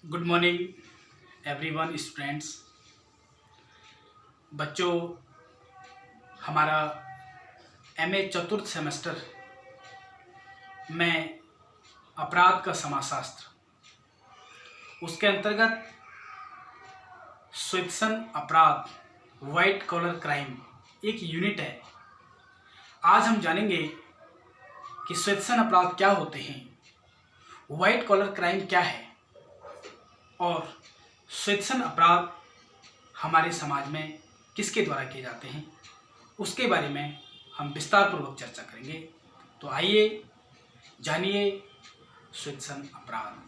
Good morning everyone students. बच्चों, हमारा MA चतुर्थ सेमेस्टर में अपराध का समाजशास्त्र, उसके अंतर्गत स्वेत्सन अपराध वाइट कॉलर क्राइम एक यूनिट है। आज हम जानेंगे कि स्वेत्सन अपराध क्या होते हैं, वाइट कॉलर क्राइम क्या है और स्वेत्सन अपराध हमारे समाज में किसके द्वारा किए जाते हैं, उसके बारे में हम विस्तार पूर्वक चर्चा करेंगे। तो आइए जानिए स्वेत्सन अपराध।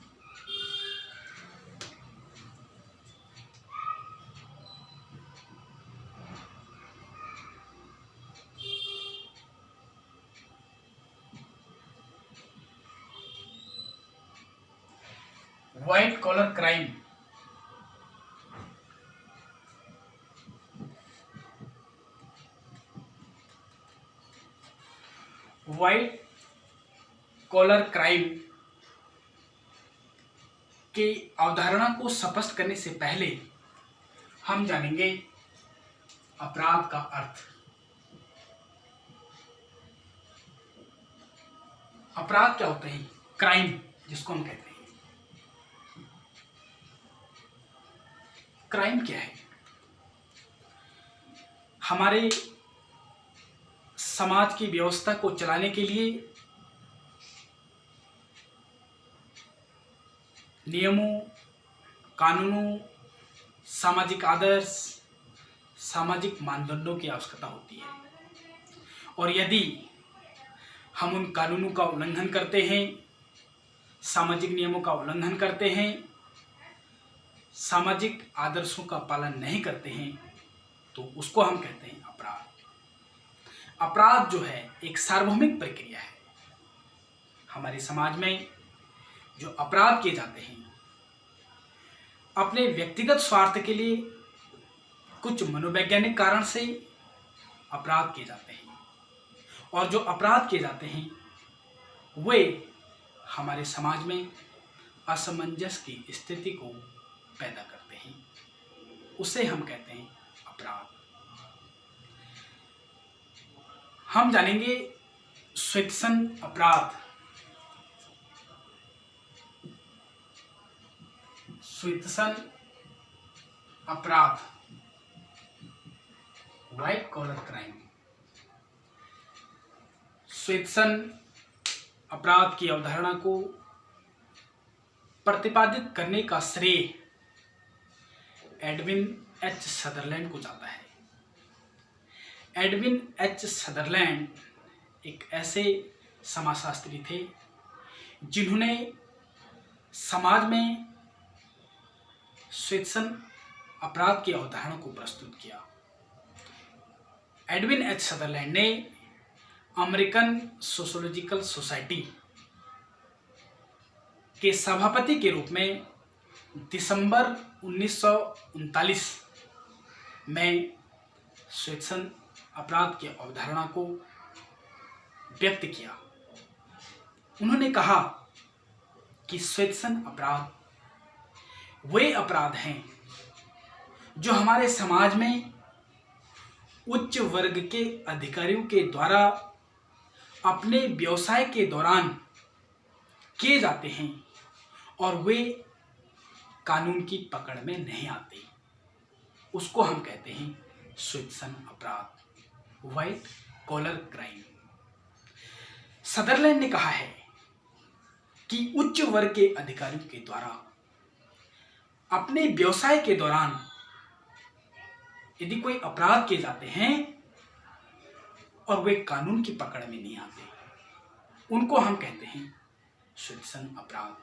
White collar crime white collar crime की अवधारणा को स्पष्ट करने से पहले हम जानेंगे अपराध का अर्थ। अपराध क्या होते हैं? क्राइम जिसको हम कहते हैं, क्राइम क्या है? हमारे समाज की व्यवस्था को चलाने के लिए नियमों, कानूनों, सामाजिक आदर्श, सामाजिक मानदंडों की आवश्यकता होती है। और यदि हम उन कानूनों का उल्लंघन करते हैं, सामाजिक नियमों का उल्लंघन करते हैं, सामाजिक आदर्शों का पालन नहीं करते हैं, तो उसको हम कहते हैं अपराध। अपराध जो है एक सार्वभौमिक प्रक्रिया है। हमारे समाज में जो अपराध किए जाते हैं अपने व्यक्तिगत स्वार्थ के लिए, कुछ मनोवैज्ञानिक कारण से अपराध किए जाते हैं, और जो अपराध किए जाते हैं वे हमारे समाज में असमंजस की स्थिति को पैदा करते हैं, उसे हम कहते हैं अपराध। हम जानेंगे स्वेत्सन अपराध। स्वेत्सन अपराध व्हाइट कॉलर क्राइम। स्वेत्सन अपराध की अवधारणा को प्रतिपादित करने का श्रेय एडविन एच सदरलैंड को जाता है। एडविन एच सदरलैंड एक ऐसे समाजशास्त्री थे जिन्होंने समाज में स्वेत्सन अपराध की अवधारणा को प्रस्तुत किया। एडविन एच सदरलैंड ने अमेरिकन सोशियोलॉजिकल सोसाइटी के सभापति के रूप में दिसंबर 1939 में स्वेत्सन अपराध की अवधारणा को व्यक्त किया। उन्होंने कहा कि स्वेत्सन अपराध वे अपराध हैं जो हमारे समाज में उच्च वर्ग के अधिकारियों के द्वारा अपने व्यवसाय के दौरान किए जाते हैं और वे कानून की पकड़ में नहीं आते, उसको हम कहते हैं स्वेत्सन अपराध, व्हाइट कॉलर क्राइम। सदरलैंड ने कहा है कि उच्च वर्ग के अधिकारियों के द्वारा अपने व्यवसाय के दौरान यदि कोई अपराध किए जाते हैं और वे कानून की पकड़ में नहीं आते, उनको हम कहते हैं स्वेत्सन अपराध।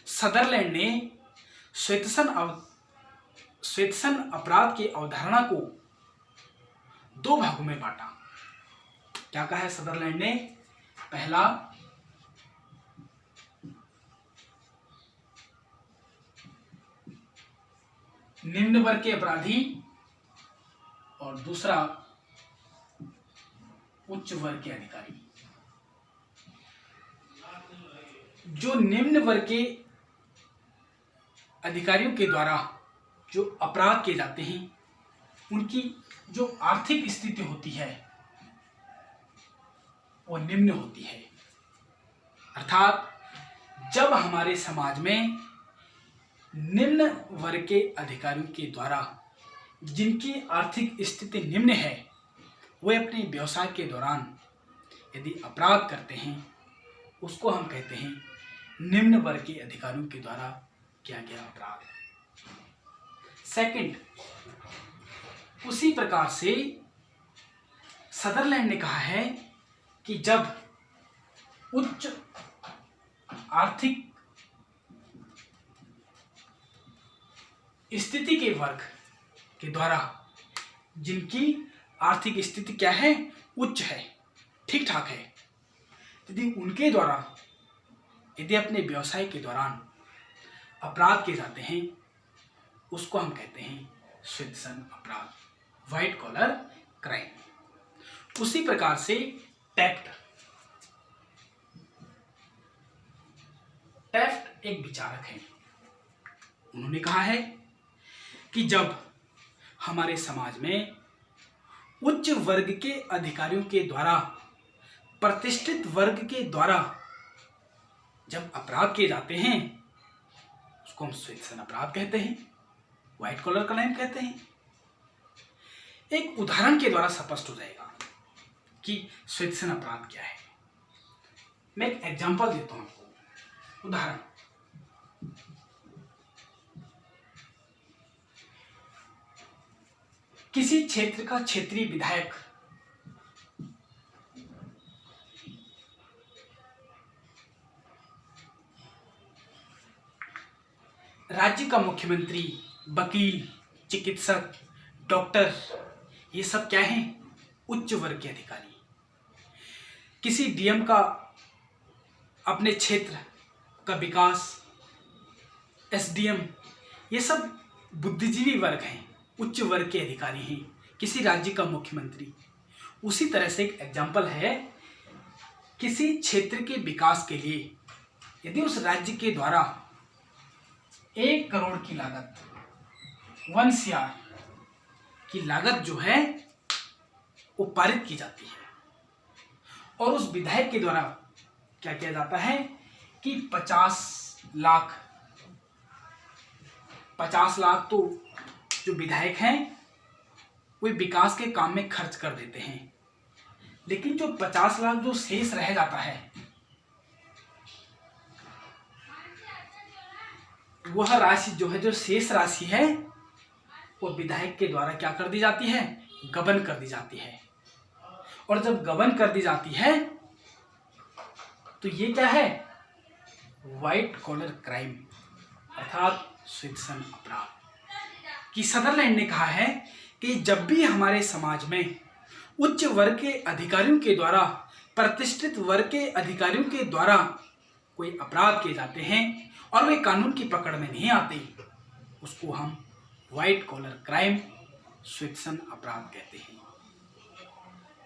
सदरलैंड ने स्वेत्सन अपराध की अवधारणा को दो भागों में बांटा। क्या कहा है सदरलैंड ने? पहला, निम्न वर्ग के अपराधी, और दूसरा उच्च वर्ग के अधिकारी। जो निम्न वर्ग के अधिकारियों के द्वारा जो अपराध किए जाते हैं उनकी जो आर्थिक स्थिति होती है वो निम्न होती है। अर्थात जब हमारे समाज में निम्न वर्ग के अधिकारियों के द्वारा जिनकी आर्थिक स्थिति निम्न है वे अपने व्यवसाय के दौरान यदि अपराध करते हैं उसको हम कहते हैं निम्न वर्ग के अधिकारियों के द्वारा किया गया अपराध। सेकंड, उसी प्रकार से सदरलैंड ने कहा है कि जब उच्च आर्थिक स्थिति के वर्ग के द्वारा जिनकी आर्थिक स्थिति क्या है, उच्च है, ठीक ठाक है, यदि उनके द्वारा यदि अपने व्यवसाय के दौरान अपराध किए जाते हैं उसको हम कहते हैं श्वेतसन अपराध, व्हाइट कॉलर क्राइम। उसी प्रकार से टेफ्ट एक विचारक है, उन्होंने कहा है कि जब हमारे समाज में उच्च वर्ग के अधिकारियों के द्वारा प्रतिष्ठित वर्ग के द्वारा जब अपराध किए जाते हैं उसको हम श्वेतसन अपराध कहते हैं, व्हाइट कॉलर क्राइम कहते हैं। एक उदाहरण के द्वारा स्पष्ट हो जाएगा कि श्वेतसन अपराध क्या है। मैं एक एग्जांपल देता हूं आपको, उदाहरण। किसी क्षेत्र का क्षेत्रीय विधायक राज्य का मुख्यमंत्री, वकील, चिकित्सक, डॉक्टर, ये सब क्या हैं? उच्च वर्ग के अधिकारी। किसी डीएम का अपने क्षेत्र का विकास, एसडीएम, ये सब बुद्धिजीवी वर्ग हैं, उच्च वर्ग के अधिकारी हैं। किसी राज्य का मुख्यमंत्री। उसी तरह से एक एग्जाम्पल है, किसी क्षेत्र के विकास के लिए यदि उस राज्य के द्वारा 1 करोड़ की लागत, 1 CR की लागत जो है वो पारित की जाती है और उस विधायक के द्वारा क्या किया जाता है कि 50 लाख तो जो विधायक हैं वे विकास के काम में खर्च कर देते हैं, लेकिन जो 50 लाख जो शेष रह जाता है वह राशि जो है, जो शेष राशि है, वो विधायक के द्वारा क्या कर दी जाती है? गबन कर दी जाती है। और जब गबन कर दी जाती है तो ये क्या है? व्हाइट कॉलर क्राइम अर्थात श्वेतसन अपराध। कि सदरलैंड ने कहा है कि जब भी हमारे समाज में उच्च वर्ग के अधिकारियों के द्वारा, प्रतिष्ठित वर्ग के अधिकारियों के द्वारा कोई अपराध किए जाते हैं और वे कानून की पकड़ में नहीं आते, उसको हम व्हाइट कॉलर क्राइम, श्वेतसन अपराध कहते हैं,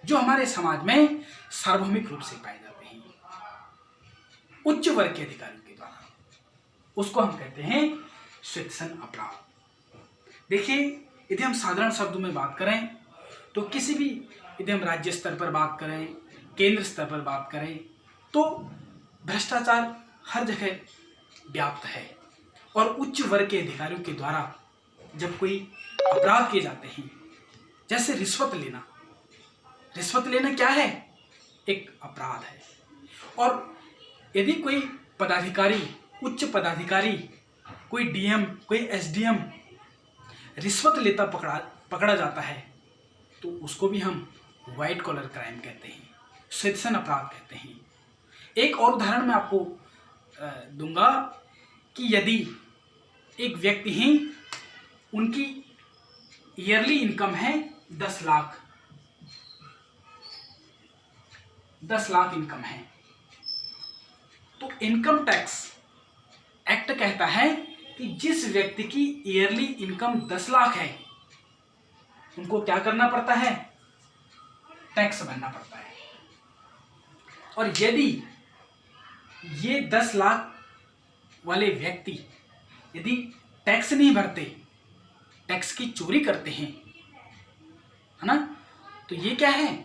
जो हमारे समाज में सार्वभौमिक रूप से पाए जाते हैं उच्च वर्ग के अधिकारियों के द्वारा, उसको हम कहते हैं श्वेतसन अपराध। देखिए, यदि हम साधारण शब्दों में बात करें तो किसी भी, यदि हम राज्य स्तर पर बात करें, केंद्र स्तर पर बात करें, तो भ्रष्टाचार हर जगह व्याप्त है और उच्च वर्ग के अधिकारियों के द्वारा जब कोई अपराध किए जाते हैं, जैसे रिश्वत लेना क्या है? एक अपराध है। और यदि कोई पदाधिकारी, उच्च पदाधिकारी, कोई डीएम, कोई एसडीएम रिश्वत लेता पकड़ा जाता है तो उसको भी हम व्हाइट कॉलर क्राइम कहते हैं, श्वेतसन अपराध कहते हैं। एक और उदाहरण मैं आपको दूंगा कि यदि एक व्यक्ति ही, उनकी ईयरली इनकम है 10 लाख इनकम है, तो इनकम टैक्स एक्ट कहता है कि जिस व्यक्ति की ईयरली इनकम 10 लाख है उनको क्या करना पड़ता है? टैक्स भरना पड़ता है। और यदि ये 10 लाख वाले व्यक्ति यदि टैक्स नहीं भरते, टैक्स की चोरी करते हैं, है ना, तो ये क्या है?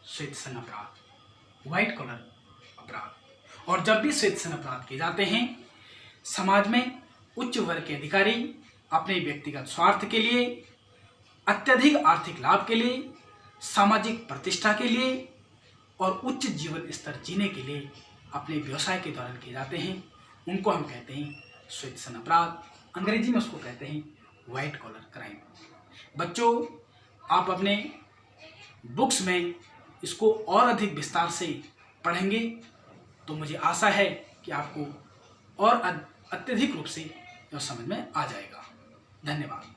श्वेत सन अपराध, व्हाइट कॉलर अपराध। और जब भी श्वेत सन अपराध किए जाते हैं, समाज में उच्च वर्ग के अधिकारी अपने व्यक्तिगत स्वार्थ के लिए, अत्यधिक आर्थिक लाभ के लिए, सामाजिक प्रतिष्ठा के लिए और उच्च जीवन स्तर जीने के लिए अपने व्यवसाय के दौरान किए जाते हैं, उनको हम कहते हैं श्वेत सन अपराध। अंग्रेजी में उसको कहते हैं व्हाइट कॉलर क्राइम। बच्चों, आप अपने बुक्स में इसको और अधिक विस्तार से पढ़ेंगे तो मुझे आशा है कि आपको और अत्यधिक रूप से यह समझ में आ जाएगा। धन्यवाद।